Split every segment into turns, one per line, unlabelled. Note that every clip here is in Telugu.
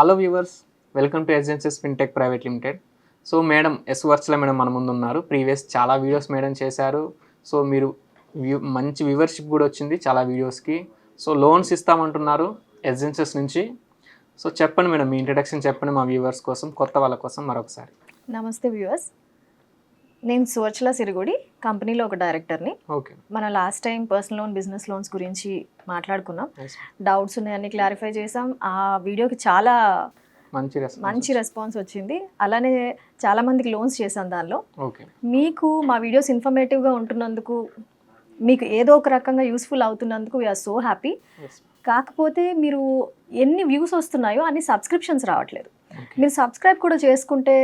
హలో వ్యూవర్స్, వెల్కమ్ టు ఎస్ఎన్సెస్ fintech private limited. So madam వర్చ్ల మేడం మన ముందు ఉన్నారు. ప్రీవియస్ చాలా వీడియోస్ మేడం చేశారు. సో మీరు మంచి వ్యూవర్షిప్ కూడా వచ్చింది చాలా వీడియోస్కి. సో లోన్స్ ఇస్తామంటున్నారు ఎస్ఎన్సెస్ నుంచి. సో చెప్పండి మేడం, మీ ఇంట్రడక్షన్ చెప్పండి మా వ్యూవర్స్ కోసం, కొత్త వాళ్ళ కోసం మరొకసారి.
నమస్తే వ్యూవర్స్, నేను సువర్చల సిరిగుడి కంపెనీలో ఒక డైరెక్టర్ని.
ఓకే,
మన last time personal loan, business loans గురించి మాట్లాడుకున్నాం. డౌట్స్ ఉన్నాయని క్లారిఫై చేసాం. ఆ వీడియోకి చాలా మంచి రెస్పాన్స్ వచ్చింది. అలానే చాలా మందికి లోన్స్ చేశాం దానిలో. మీకు మా వీడియోస్ ఇన్ఫర్మేటివ్గా ఉంటున్నందుకు, మీకు ఏదో ఒక రకంగా యూస్ఫుల్ అవుతున్నందుకు వీఆర్ సో హ్యాపీ. కాకపోతే మీరు ఎన్ని వ్యూస్ వస్తున్నాయో అన్ని సబ్స్క్రిప్షన్స్ రావట్లేదు. మీరు సబ్స్క్రైబ్ కూడా చేసుకుంటే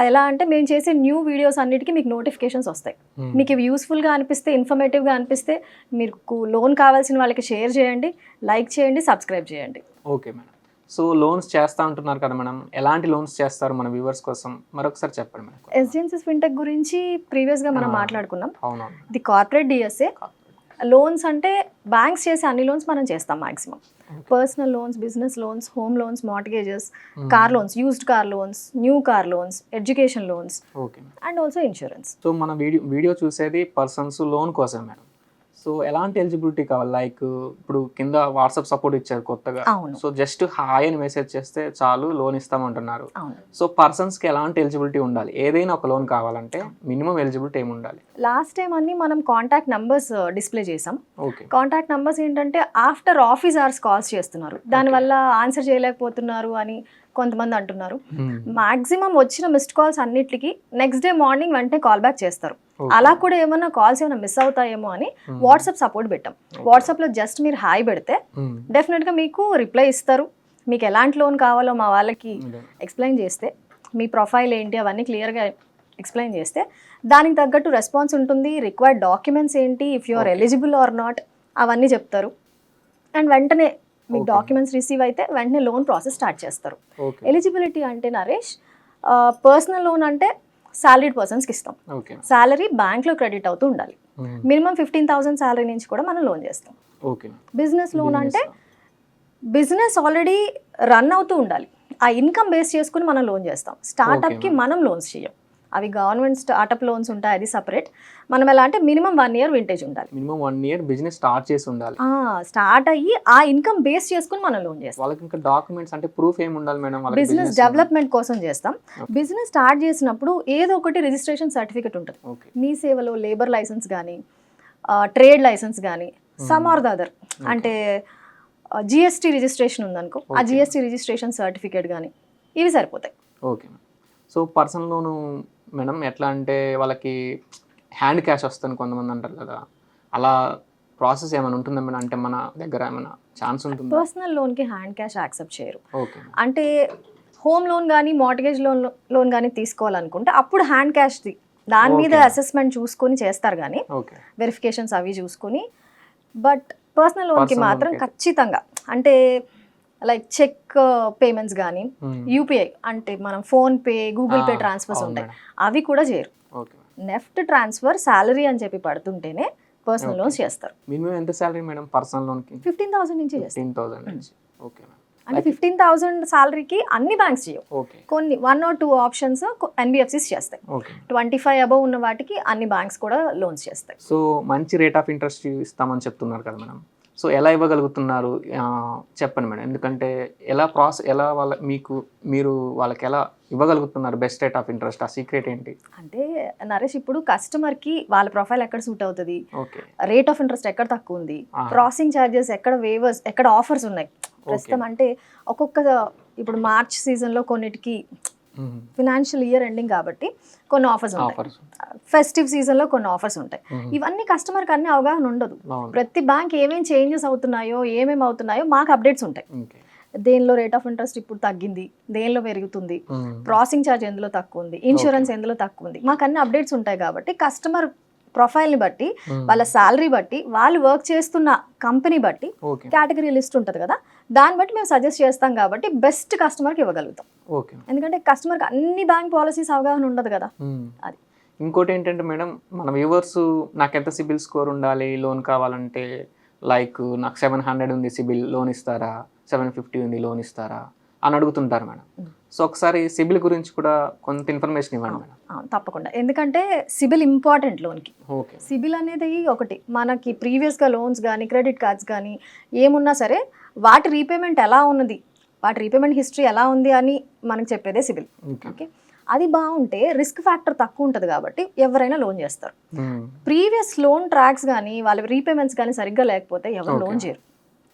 ఎలా అంటే మేము చేసే న్యూ వీడియోస్ అన్నిటికీ మీకు నోటిఫికేషన్స్ వస్తాయి. మీకు ఇవి యూస్ఫుల్గా అనిపిస్తే, ఇన్ఫర్మేటివ్గా అనిపిస్తే మీకు లోన్ కావాల్సిన వాళ్ళకి షేర్ చేయండి, లైక్ చేయండి, సబ్స్క్రైబ్ చేయండి.
Okay madam. సో లోన్స్ చేస్తా అంటున్నారు కదా మేడం, ఎలాంటి లోన్స్ చేస్తారు మన వ్యూవర్స్ కోసం మరొకసారి చెప్పండి మేడం.
ఎస్ఎన్సెస్ ఫిన్టెక్ గురించి ప్రీవియస్గా మనం మాట్లాడుకున్నాం.
అవునవును.
ఇది కార్పొరేట్ డిఎస్ఏ లోన్స్. అంటే బ్యాంక్స్ చేసే అన్ని లోన్స్ మనం చేస్తాం maximum. Personal loans, business loans, home loans, mortgages, car loans, used car loans, new car loans, education loans, and also insurance.
So మన వీడియో చూసేది పర్సన్స్ లోన్ కోసం మేడం. సో ఎలాంటి ఎలిజిబిలిటీ కావాలి? లైక్ ఇప్పుడు కింద వాట్సాప్ సపోర్ట్ ఇచ్చారు కొత్తగా. సో జస్ట్ హాయ్ అని మెసేజ్ చేస్తే చాలు లోన్ ఇస్తామంటున్నారు. సో పర్సన్స్ కి ఎలాంటి ఎలిజిబిలిటీ ఉండాలి? ఏదైనా ఒక లోన్ కావాలంటే మినిమం ఎలిజిబిలిటీ ఏమి ఉండాలి?
లాస్ట్ టైం అన్ని మనం కాంటాక్ట్ నంబర్స్ డిస్ప్లే చేసాం. కాంటాక్ట్ నంబర్స్ ఏంటంటే ఆఫ్టర్ ఆఫీస్ అవర్స్ కాల్స్ చేస్తున్నారు, దానివల్ల ఆన్సర్ చేయలేకపోతున్నారు అని కొంతమంది అంటున్నారు. మాక్సిమం వచ్చిన మిస్డ్ కాల్స్ అన్నిటికీ నెక్స్ట్ డే మార్నింగ్ వెంటనే కాల్ బ్యాక్ చేస్తారు. అలా కూడా ఏమన్నా కాల్స్ ఏమైనా మిస్ అవుతాయేమో అని వాట్సాప్ సపోర్ట్ పెట్టాం. వాట్సాప్లో జస్ట్ మీరు హాయ్ పెడితే డెఫినెట్గా మీకు రిప్లై ఇస్తారు. మీకు ఎలాంటి లోన్ కావాలో మా వాళ్ళకి ఎక్స్ప్లెయిన్ చేస్తే, మీ ప్రొఫైల్ ఏంటి అవన్నీ క్లియర్గా ఎక్స్ప్లెయిన్ చేస్తే దానికి తగ్గట్టు రెస్పాన్స్ ఉంటుంది. రిక్వైర్డ్ డాక్యుమెంట్స్ ఏంటి, if you are eligible or not అవన్నీ చెప్తారు. అండ్ వెంటనే మీకు డాక్యుమెంట్స్ రిసీవ్ అయితే వెంటనే లోన్ ప్రాసెస్ స్టార్ట్ చేస్తారు. ఎలిజిబిలిటీ అంటే నరేష్, పర్సనల్ లోన్ అంటే సాలరీడ్ పర్సన్స్కి ఇస్తాం. సాలరీ బ్యాంక్లో క్రెడిట్ అవుతూ ఉండాలి. మినిమం 15,000 సాలరీ నుంచి కూడా మనం లోన్ చేస్తాం. బిజినెస్ లోన్ అంటే బిజినెస్ ఆల్రెడీ రన్ అవుతూ ఉండాలి. ఆ ఇన్కమ్ బేస్ చేసుకుని మనం లోన్ చేస్తాం. స్టార్ట్అప్కి మనం లోన్స్ చేయం. అవి గవర్నమెంట్ స్టార్ట్అప్ లోన్స్ ఉంటాయి, అది సపరేట్. మనం ఎలా అంటే మినిమం 1 year వింటేజ్ ఉండాలి.
మినిమం 1 year బిజినెస్ స్టార్ట్ చేసి ఉండాలి.
స్టార్ట్ అయ్యి ఆ ఇన్కమ్ బేస్ చేసుకుని మనం లోన్ చేస్తాం.
వాళ్ళకి ఇంకా డాక్యుమెంట్స్ అంటే ప్రూఫ్ ఏమి ఉండాలి మేడం?
బిజినెస్ డెవలప్మెంట్ కోసం చేస్తాం. బిజినెస్ స్టార్ట్ చేసినప్పుడు ఏదో ఒకటి రిజిస్ట్రేషన్ సర్టిఫికెట్ ఉంటుంది. మీ సేవలో లేబర్ లైసెన్స్ కానీ, ట్రేడ్ లైసెన్స్ కానీ, సమ్ ఆర్ ద అదర్, అంటే జిఎస్టీ రిజిస్ట్రేషన్ ఉందనుకో, ఆ జిఎస్టీ రిజిస్ట్రేషన్ సర్టిఫికేట్ కానీ, ఇవి సరిపోతాయి.
Okay. So personal loan madam ఎట్లా అంటే వాళ్ళకి హ్యాండ్ క్యాష్ వస్తుంది కొంతమంది అంటారు కదా, అలా ప్రాసెస్ ఏమైనా ఉంటుందా మేడం? అంటే మన దగ్గర ఏమైనా ఛాన్స్ ఉంటుంది?
పర్సనల్ లోన్కి హ్యాండ్ క్యాష్ యాక్సెప్ట్ చేయరు. అంటే హోమ్ లోన్ కానీ, మార్ట్గేజ్ లోన్ కానీ తీసుకోవాలనుకుంటే అప్పుడు హ్యాండ్ క్యాష్ది దాని మీద అసెస్మెంట్ చూసుకొని చేస్తారు కానీ, వెరిఫికేషన్స్ అవి చూసుకొని. బట్ పర్సనల్ లోన్కి మాత్రం ఖచ్చితంగా, అంటే లైక్ చెక్ పేమెంట్స్ కానీ, యూపీఐ అంటే మనం ఫోన్పే, గూగుల్ పే ట్రాన్స్ఫర్స్ ఉంటాయి, అవి కూడా చేయరు. నెఫ్ట్ ట్రాన్స్ఫర్, సాలరీ అని చెప్పి పడుతుంటేనే పర్సనల్ లోన్స్ చేస్తారు.
మినిమం ఎంత సాలరీ మేడం పర్సనల్ లోన్కి?
15,000 నుంచి చేస్తారు.
15,000 నుంచి. ఓకే.
అంటే 15,000 సాలరీకి అన్ని బ్యాంక్స్ చేయవు. కొన్ని 1 or 2 ఆప్షన్స్ ఎన్బిఎఫ్సిస్ చేస్తాయి. 25 అబవ్ ఉన్న వాటికి అన్ని బ్యాంక్స్ కూడా లోన్స్ చేస్తాయి.
సో మంచి రేట్ ఆఫ్ ఇంట్రెస్ట్ ఇస్తామని చెప్తున్నారు కదా మేడం. సో ఎలా ఇవ్వగలుగుతున్నారు చెప్పండి మేడం. ఎందుకంటే ఎలా మీరు వాళ్ళకి ఎలా ఇవ్వగలుగుతున్నారు బెస్ట్ రేట్ ఆఫ్ ఇంట్రెస్ట్? ఆ సీక్రెట్ ఏంటి?
అంటే నరేష్, ఇప్పుడు కస్టమర్కి వాళ్ళ ప్రొఫైల్ ఎక్కడ సూట్ అవుతుంది, రేట్ ఆఫ్ ఇంట్రెస్ట్ ఎక్కడ తక్కువ ఉంది, ప్రాసెసింగ్ ఛార్జెస్ ఎక్కడ, వేవర్స్ ఎక్కడ, ఆఫర్స్ ఉన్నాయి ప్రస్తుతం. అంటే ఇప్పుడు మార్చ్ సీజన్లో కొన్నిటికి ఫినాన్షియల్ ఇయర్ ఎండింగ్ కాబట్టి కొన్ని ఆఫర్స్ ఉంటాయి, ఫెస్టివ్ సీజన్లో కొన్ని ఆఫర్స్ ఉంటాయి. ఇవన్నీ కస్టమర్కి అన్ని అవగాహన ఉండదు. ప్రతి బ్యాంక్ ఏమేమి చేంజెస్ అవుతున్నాయో, ఏమేమి అవుతున్నాయో మాకు అప్డేట్స్ ఉంటాయి. దేనిలో రేట్ ఆఫ్ ఇంట్రెస్ట్ ఇప్పుడు తగ్గింది, దేనిలో పెరుగుతుంది, ప్రాసెసింగ్ ఛార్జ్ ఎందులో తక్కువ ఉంది, ఇన్సూరెన్స్ ఎందులో తక్కువ ఉంది, మాకు అన్ని అప్డేట్స్ ఉంటాయి. కాబట్టి కస్టమర్ ప్రొఫైల్ని బట్టి, వాళ్ళ శాలరీ బట్టి, వాళ్ళు వర్క్ చేస్తున్న కంపెనీ బట్టి కేటగిరీ లిస్ట్ ఉంటుంది కదా, దాన్ని బట్టి మేము సజెస్ట్ చేస్తాం. కాబట్టి బెస్ట్ కస్టమర్కి ఇవ్వగలుగుతాం. ఎందుకంటే కస్టమర్కి అన్ని బ్యాంక్ పాలసీస్ అవగాహన ఉండదు కదా. అది
ఇంకోటి ఏంటంటే మేడం, మన వ్యూవర్స్ నాకు ఎంత సిబిల్ స్కోర్ ఉండాలి లోన్ కావాలంటే, లైక్ నాకు 700 ఉంది సిబిల్, లోన్ ఇస్తారా? 750 ఉంది, లోన్ ఇస్తారా? అని అడుగుతుంటారు మేడం. సో ఒకసారి సిబిల్ గురించి కూడా కొంత ఇన్ఫర్మేషన్ ఇవ్వండి మేడం.
తప్పకుండా, ఎందుకంటే సిబిల్ ఇంపార్టెంట్ లోన్కి.
ఓకే.
సిబిల్ అనేది ఒకటి మనకి ప్రీవియస్గా లోన్స్ కానీ క్రెడిట్ కార్డ్స్ కానీ ఏమున్నా సరే వాటి రీపేమెంట్ ఎలా ఉన్నది, వాటి రీపేమెంట్ హిస్టరీ ఎలా ఉంది అని మనకు చెప్పేదే సిబిల్. ఓకే, అది బాగుంటే రిస్క్ ఫ్యాక్టర్ తక్కువ ఉంటుంది కాబట్టి ఎవరైనా లోన్ చేస్తారు. ప్రీవియస్ లోన్ ట్రాక్స్ కానీ వాళ్ళ రీపేమెంట్స్ కానీ సరిగ్గా లేకపోతే ఎవరు లోన్ చేయరు.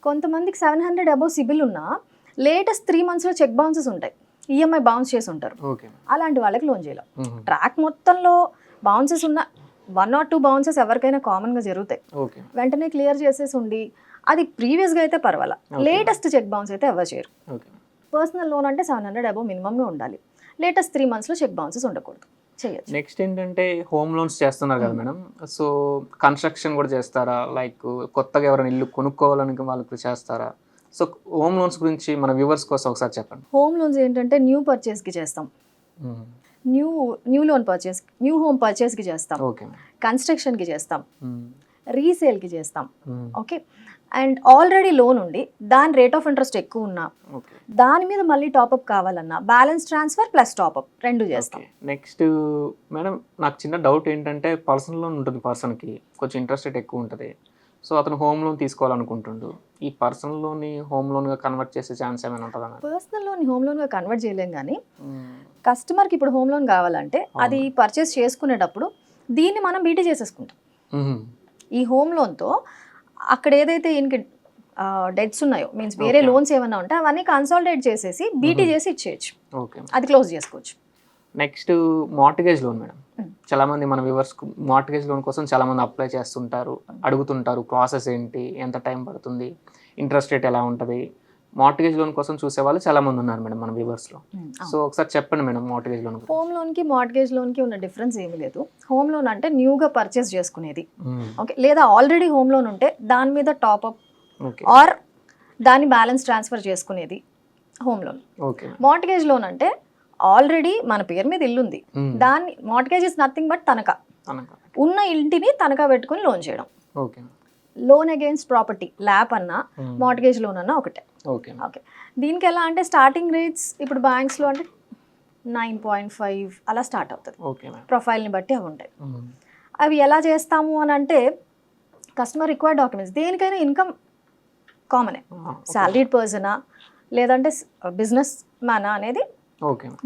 కొంతమందికి 700 అబౌవ్ సిబిల్ ఉన్నా లేటెస్ట్ 3 monthsలో చెక్ బౌన్సెస్ ఉంటాయి, ఈఎంఐ బౌన్స్ చేసి ఉంటారు. అలాంటి వాళ్ళకి లోన్ చేయలేం. ట్రాక్ మొత్తంలో బౌన్సెస్ ఉన్న 1 or 2 బౌన్సెస్ ఎవరికైనా కామన్గా జరుగుతాయి, వెంటనే క్లియర్ చేసేసి ఉండి అది ప్రీవియస్గా అయితే పర్వాలా, లేటెస్ట్ చెక్ బౌన్స్ అయితే ఎవరు చేయరు. పర్సనల్ లోన్ అంటే 700 అబౌవ్ మినిమంగా ఉండాలి, లేటెస్ట్ 3 monthsలో చెక్ బౌన్సెస్ ఉండకూడదు, చేయొచ్చు.
నెక్స్ట్ ఏంటంటే హోమ్ లోన్స్ చేస్తున్నారు కదా మేడం, సో కన్స్ట్రక్షన్ కూడా చేస్తారా, లైక్ కొత్తగా ఎవరైనా ఇల్లు కొనుక్కోవాలని వాళ్ళకి చేస్తారా? సో హోమ్ లోన్స్ గురించి మన వ్యూవర్స్ కోసం ఒకసారి చెప్పండి.
హోమ్ లోన్స్ ఏంటంటే న్యూ పర్చేస్కి చేస్తాం, new loan purchase, new home పర్చేస్కి చేస్తాం, కన్స్ట్రక్షన్కి చేస్తాం, రీసేల్కి చేస్తాం. ఓకే, అండ్ ఆల్రెడీ లోన్ ఉండి దాని రేట్ ఆఫ్ ఇంట్రెస్ట్ ఎక్కువ ఉన్నా దాని మీద మళ్ళీ టాప్అప్ కావాలన్నా బ్యాలెన్స్ ట్రాన్స్ఫర్ ప్లస్ టాప్అప్ రెండు చేస్తాం.
నెక్స్ట్ మేడం నాకు చిన్న డౌట్ ఏంటంటే పర్సనల్ లోన్ ఉంటుంది, పర్సన్కి కొంచెం ఇంట్రెస్ట్ రేట్ ఎక్కువ ఉంటుంది, సో అతను హోమ్ లోన్ తీసుకోవాలనుకుంటుండు, ఈ పర్సనల్ లోన్ని హోమ్ లోన్గా కన్వర్ట్ చేసే ఛాన్స్ ఏమైనా ఉంటుందా?
పర్సనల్ లోన్ హోమ్ లోన్గా కన్వర్ట్ చేయలేం, కానీ కస్టమర్కి ఇప్పుడు హోమ్ లోన్ కావాలంటే అది పర్చేస్ చేసుకునేటప్పుడు దీన్ని మనం బీటీ చేసేసుకుంటాం. ఈ హోమ్ లోన్తో అక్కడ ఏదైతే ఈయనకి డెట్స్ ఉన్నాయో మీన్స్ వేరే లోన్స్ ఏమైనా ఉంటే అవన్నీ కన్సాలిడేట్ చేసేసి బీటీ చేసి ఇచ్చేయచ్చు, అది క్లోజ్ చేసుకోవచ్చు.
నెక్స్ట్ మార్టిగేజ్ లోన్ మేడం, చాలా మంది మన వ్యూవర్స్ మార్టిగేజ్ లోన్ కోసం చాలా మంది అప్లై చేస్తుంటారు, అడుగుతుంటారు ప్రాసెస్ ఏంటి, ఎంత టైం పడుతుంది, ఇంట్రెస్ట్ రేట్ ఎలా ఉంటుంది, మార్టిగేజ్ లోన్ కోసం చూసే వాళ్ళు చాలా మంది ఉన్నారు మేడం మన వ్యూవర్స్ లో. సో ఒకసారి చెప్పండి madam mortgage loan.
Home loan కి మార్టిగేజ్ లోన్ కి ఉన్న డిఫరెన్స్ ఏమీ లేదు. హోమ్ లోన్ అంటే న్యూగా పర్చేస్ చేసుకునేది, ఓకే, లేదా ఆల్రెడీ హోమ్ లోన్ ఉంటే దాని మీద టాప్అప్ ఆర్ దాని బ్యాలెన్స్ ట్రాన్స్ఫర్ చేసుకునేది హోమ్ లోన్. మార్టిగేజ్ లోన్ అంటే ఆల్రెడీ మన పేరు మీద ఇల్లు ఉంది, దాన్ని మార్టిగేజ్ ఇస్ నథింగ్ బట్ తనఖా, ఉన్న ఇంటిని తనఖా పెట్టుకుని లోన్ చేయడం. లోన్ అగైన్స్ ప్రాపర్టీ, ల్యాప్ అన్నా మార్టిగేజ్ లోన్ అన్నా ఒకటే. ఓకే, దీనికి ఎలా అంటే స్టార్టింగ్ రేట్స్ ఇప్పుడు బ్యాంక్స్లో అంటే 9.5 అలా స్టార్ట్ అవుతుంది, ప్రొఫైల్ని బట్టి అవి ఉంటాయి. అవి ఎలా చేస్తాము అని అంటే కస్టమర్ రిక్వైర్డ్ డాక్యుమెంట్స్, దేనికైనా ఇన్కమ్ కామనే, సాలరీడ్ పర్సనా లేదంటే బిజినెస్ మ్యానా అనేది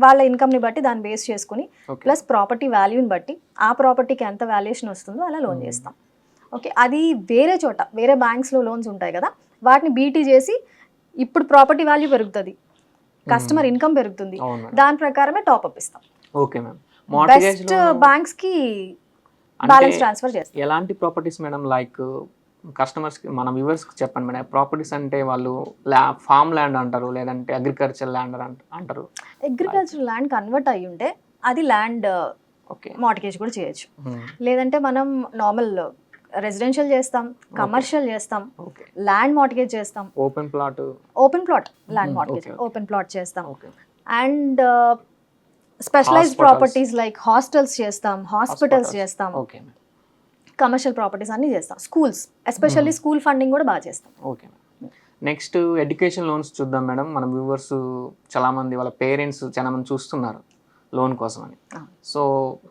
వాళ్ళ ఇన్కమ్ని బట్టి దాన్ని బేస్ చేసుకుని ప్లస్ ప్రాపర్టీ వాల్యూని బట్టి ఆ ప్రాపర్టీకి ఎంత వాల్యుయేషన్ వస్తుందో అలా లోన్ చేస్తాం. ఓకే, అది వేరే చోట వేరే బ్యాంక్స్లో లోన్స్ ఉంటాయి కదా, వాటిని బీటీ చేసి ఇప్పుడు ప్రాపర్టీ వాల్యూ పెరుగుతుంది, కస్టమర్ ఇన్కమ్ పెరుగుతుంది, దాని ప్రకారమే టాప్అప్ ఇస్తాం.
ఓకే మ్యామ్,
బెస్ట్ బ్యాంక్స్ కి బ్యాలెన్స్ ట్రాన్స్ఫర్ చేస్తాం.
ఎలాంటి ప్రాపర్టీస్ మేడం, లైక్ కస్టమర్స్కి మన వ్యూవర్స్కి చెప్పండి మేడం. ప్రాపర్టీస్ అంటే వాళ్ళు ఫామ్ ల్యాండ్ అంటారు, లేదంటే అగ్రికల్చర్ ల్యాండ్ అంటారు.
అగ్రికల్చర్ ల్యాండ్ కన్వర్ట్ అయ్యి ఉంటే అది ల్యాండ్ మార్టిగేజ్ కూడా చేయొచ్చు, లేదంటే మనం నార్మల్ రెసిడెన్షియల్ చేస్తాం, కమర్షియల్ చేస్తాం, ల్యాండ్ మార్టిగేజ్ చేస్తాం,
open plot
land mortgage open plot చేస్తాం, and specialised properties like hostels చేస్తాం, హాస్పిటల్స్ చేస్తాం, కమర్షియల్ ప్రాపర్టీస్ అన్ని చేస్తాం, స్కూల్స్ ఎస్పెషల్లీ స్కూల్ ఫండింగ్ కూడా బాగా చేస్తాం.
ఓకే, నెక్స్ట్ ఎడ్యుకేషన్ లోన్స్ చూద్దాం మేడం. మన వ్యూవర్స్ చాలా మంది వాళ్ళ పేరెంట్స్ చాలా మంది చూస్తున్నారు లోన్ కోసం అని, సో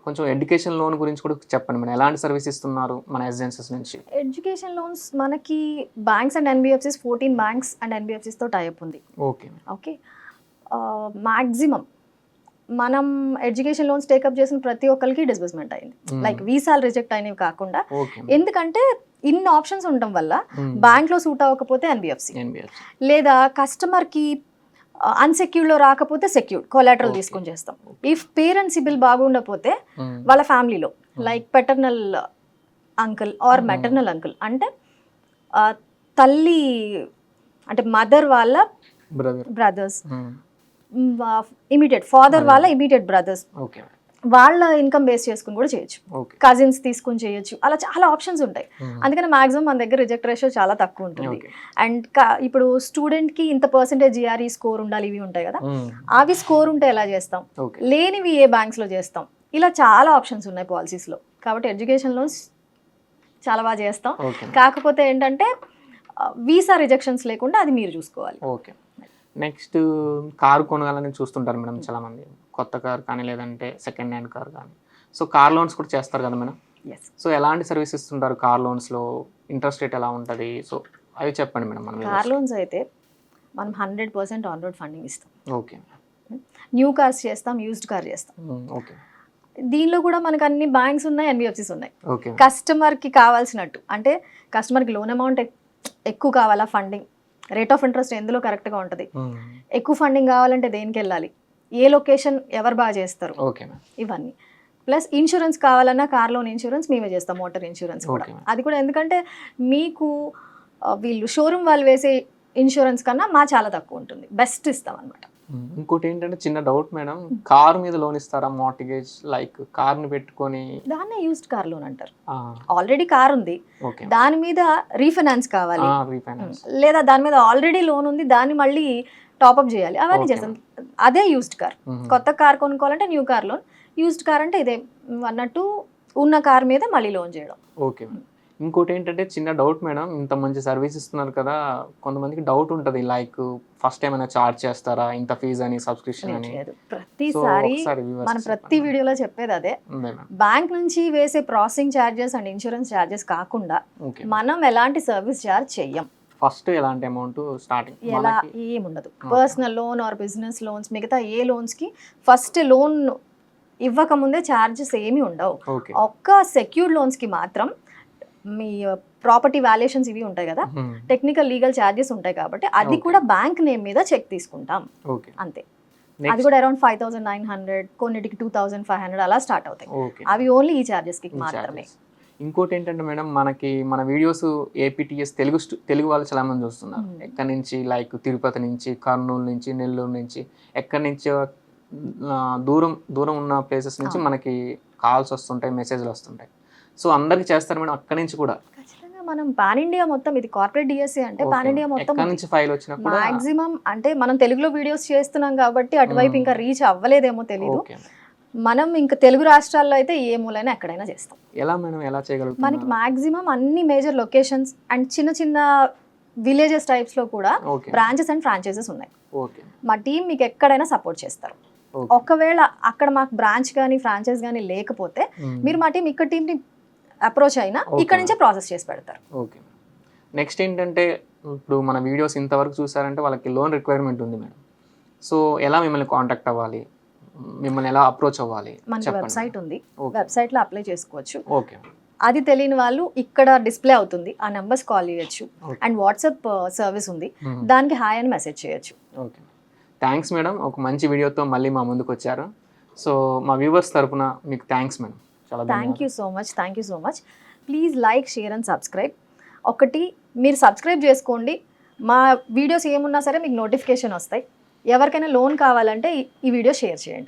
కొంచెం ఎడ్యుకేషన్ లోన్ గురించి కూడా చెప్పండి మేడం. ఎలాంటి సర్వీస్ ఇస్తున్నారు మన ఏజెన్సీస్ నుంచి?
ఎడ్యుకేషన్ లోన్స్ మనకి banks and NBFCs 14 banks and NBFCs తో టైఅప్ ఉంది. ఓకే, మ్యాక్సిమం మనం ఎడ్యుకేషన్ లోన్స్ టేకప్ చేసిన ప్రతి ఒక్కరికి డిస్బర్స్మెంట్ అయింది, లైక్ వీసాలు రిజెక్ట్ అయినవి కాకుండా. ఎందుకంటే ఇన్ని ఆప్షన్స్ ఉండటం వల్ల బ్యాంక్ లో సూట్ అవ్వకపోతే ఎన్బిఎఫ్సి, లేదా కస్టమర్ కి అన్సెక్యూర్డ్ లో రాకపోతే సెక్యూర్డ్ కొలాటరల్ తీసుకొని చేస్తాం. ఇఫ్ పేరెంట్స్ సిబిల్ బాగుండకపోతే వాళ్ళ ఫ్యామిలీలో like paternal uncle or maternal uncle అంటే తల్లి అంటే మదర్ వాళ్ళ బ్రదర్స్, ఇమీడియట్ ఫాదర్ వాళ్ళ ఇమీడియట్ బ్రదర్స్, వాళ్ళ ఇన్కమ్ బేస్ చేసుకుని కూడా చేయొచ్చు, కజిన్స్ తీసుకుని చేయొచ్చు, అలా చాలా ఆప్షన్స్ ఉంటాయి. అందుకని మాక్సిమం మన దగ్గర రిజెక్ట్ రేషియో చాలా తక్కువ ఉంటుంది. అండ్ ఇప్పుడు స్టూడెంట్ కి ఇంత పర్సెంటేజ్ జిఆర్ఈ స్కోర్ ఉండాలి, ఇవి ఉంటాయి కదా, అవి స్కోర్ ఉంటే ఎలా చేస్తాం, లేనివి ఏ బ్యాంక్స్ లో చేస్తాం, ఇలా చాలా ఆప్షన్స్ ఉన్నాయి పాలసీస్ లో. కాబట్టి ఎడ్యుకేషన్ లోన్స్ చాలా బాగా చేస్తాం, కాకపోతే ఏంటంటే వీసా రిజెక్షన్స్ లేకుండా అది మీరు చూసుకోవాలి.
ఓకే, నెక్స్ట్ కారు కొనాలని చూస్తుంటారు మేడం చాలామంది, కొత్త కార్ కానీ లేదంటే సెకండ్ హ్యాండ్ కార్ కానీ. సో కార్ లోన్స్ కూడా చేస్తారు కదా మేడం.
ఎస్.
సో ఎలాంటి సర్వీస్ ఇస్తుంటారు కార్ లోన్స్లో, ఇంట్రెస్ట్ రేట్ ఎలా ఉంటుంది, సో అవి చెప్పండి మేడం. మనం
కార్ లోన్స్ అయితే మనం 100% ఆన్ రోడ్ ఫండింగ్ ఇస్తాం.
ఓకే.
న్యూ కార్స్ చేస్తాం, యూజ్డ్ కార్ చేస్తాం.
ఓకే.
దీనిలో కూడా మనకు అన్ని బ్యాంక్స్ ఉన్నాయి, ఎన్బిఎఫ్సిస్ ఉన్నాయి.
ఓకే.
కస్టమర్కి కావాల్సినట్టు, అంటే కస్టమర్కి లోన్ అమౌంట్ ఎక్కువ కావాలా, ఫండింగ్ రేట్ ఆఫ్ ఇంట్రెస్ట్ ఎందులో కరెక్ట్గా ఉంటుంది, ఎక్కువ ఫండింగ్ కావాలంటే దేనికి వెళ్ళాలి, ఏ లొకేషన్ ఎవరు బాగా చేస్తారు,
ఓకే,
ఇవన్నీ. ప్లస్ ఇన్సూరెన్స్ కావాలన్నా కార్ లోన్ ఇన్సూరెన్స్ మేమే చేస్తాం, మోటార్ ఇన్సూరెన్స్ కూడా. అది కూడా ఎందుకంటే మీకు వీళ్ళు షోరూమ్ వాళ్ళు వేసే ఇన్సూరెన్స్ కన్నా మా చాలా తక్కువ ఉంటుంది, బెస్ట్ ఇస్తాం అనమాట.
ఇంకోటి ఏంటంటే చిన్న డౌట్ మేడం, కార్ మీద లోన్ ఇస్తారా మార్టిగేజ్, లైక్ కార్ని పెట్టుకొని?
దాన్నే యూజ్డ్ కార్ లోన్ అంటారు. ఆల్రెడీ కార్ ఉంది,
ఓకే,
దాని మీద రీఫైనాన్స్ కావాలి,
రీఫైనాన్స్,
లేదా దాని మీద ఆల్రెడీ లోన్ ఉంది దాన్ని మళ్ళీ టాప్అప్ చేయాలి, అవన్నీ చేస్తాం. అదే యూజ్డ్ కార్. కొత్త కార్ కొనుక్కోవాలంటే new car loan, used car అంటే ఇదే అన్నట్టు ఉన్న కార్ మీద మళ్ళీ లోన్ చేయడం.
ఓకే. ఇంకోటి ఏంటంటే చిన్న డౌట్ మేడం, ఇంత మంచి సర్వీస్ ఇస్తున్నారు కదా, కొంతమందికి డౌట్ ఉంటుంది, లైక్ ఫస్ట్ టైం అయినా చార్జ్ చేస్తారా ఇంత ఫీజు అని, సబ్స్క్రిప్షన్ అని?
ప్రతిసారి మనం ప్రతి వీడియోలో చెప్పేది అదే, బ్యాంక్ నుంచి వేసే processing charges and insurance charges కాకుండా మనం ఎలాంటి సర్వీస్ ఛార్జ్ చెయ్యం.
ఫస్ట్ ఎలాంటి అమౌంట్ స్టార్టింగ్
ఎలా ఏముండదు. Personal loan or business loans, మిగతా ఏ లోన్స్కి ఫస్ట్ లోన్ ఇవ్వకముందే ఛార్జెస్ ఏమీ ఉండవు. ఒక్క సెక్యూర్డ్ లోన్స్కి మాత్రం మీ ప్రాపర్టీ వాల్యుయేషన్స్ ఇవి ఉంటాయి కదా, టెక్నికల్ లీగల్ ఛార్జెస్ ఉంటాయి కాబట్టి అది కూడా బ్యాంక్ నేమ్ మీద చెక్ తీసుకుంటాం, అంతే. అది కూడా అరౌండ్ 5,900, కొన్నిటికి 2,500 అలా స్టార్ట్ అవుతాయి. అవి ఓన్లీ ఈ ఛార్జెస్కి మాత్రమే.
ఇంకోటి ఏంటంటే మేడం, మనకి మన వీడియోస్ ఏపీటీఎస్ తెలుగు వాళ్ళు చాలా మంది చూస్తున్నారు. ఎక్కడి నుంచి, లైక్ తిరుపతి నుంచి, కర్నూలు నుంచి, నెల్లూరు నుంచి, ఎక్కడి నుంచో దూరం ఉన్న ప్లేసెస్ నుంచి మనకి కాల్స్ వస్తుంటాయి, మెసేజ్లు వస్తుంటాయి. సో అందరికి చేస్తారు మేడం అక్కడి నుంచి కూడా?
ఖచ్చితంగా. మనం పాన్ ఇండియా మొత్తం, ఇది కార్పొరేట్ డిఎస్సి అంటే పాన్ ఇండియా మొత్తం
నుంచి ఫైల్ వచ్చినా కూడా
మాక్సిమం, అంటే మనం తెలుగులో వీడియోస్ చేస్తున్నాం కాబట్టి అటువైపు ఇంకా రీచ్ అవ్వలేదేమో తెలియదు. మనం ఇంకా తెలుగు రాష్ట్రాల్లో అయితే ఏ మూలైనా ఎక్కడైనా చేస్తాం.
ఎలా మేడం, ఎలా చేయగలుగుతాం?
మనకి మాక్సిమం అన్ని మేజర్ లొకేషన్స్ అండ్ చిన్న చిన్న విలేజెస్ టైప్స్ లో కూడా బ్రాంచెస్ అండ్ ఫ్రాంచైజెస్ ఉన్నాయి. మా టీం మీకు ఎక్కడైనా సపోర్ట్ చేస్తారు. ఒకవేళ అక్కడ మాకు బ్రాంచ్ కానీ ఫ్రాంచైజ్ కానీ లేకపోతే మీరు మా టీం ఇక్కడ టీంని అప్రోచ్ అయినా ఇక్కడ నుంచే ప్రాసెస్ చేసి పెడతారు.
ఓకే. నెక్స్ట్ ఏంటంటే, ఇప్పుడు మన వీడియోస్ ఇంతవరకు చూసారంటే వాళ్ళకి లోన్ రిక్వైర్మెంట్ ఉంది మేడం. సో ఎలా మిమ్మల్ని కాంటాక్ట్ అవ్వాలి, మిమ్మల్ని ఎలా అప్రోచ్ అవ్వాలి?
మనకి వెబ్సైట్ ఉంది, వెబ్సైట్లో అప్లై చేసుకోవచ్చు.
ఓకే.
అది తెలియని వాళ్ళు ఇక్కడ డిస్ప్లే అవుతుంది, ఆ నెంబర్స్ కాల్ చేయొచ్చు. అండ్ వాట్సాప్ సర్వీస్ ఉంది, దానికి హాయ్ అని మెసేజ్ చేయొచ్చు.
ఓకే. థ్యాంక్స్ మేడం, ఒక మంచి వీడియోతో మళ్ళీ మా ముందుకు వచ్చారు. సో మా వ్యూవర్స్ తరపున మీకు థ్యాంక్స్ మేడం. చాలా
thank you so much. Please like, share and subscribe. ఒకటి మీరు సబ్స్క్రైబ్ చేసుకోండి, మా వీడియోస్ ఏమున్నా సరే మీకు నోటిఫికేషన్ వస్తాయి. ఎవరికైనా లోన్ కావాలంటే ఈ వీడియో షేర్ చేయండి.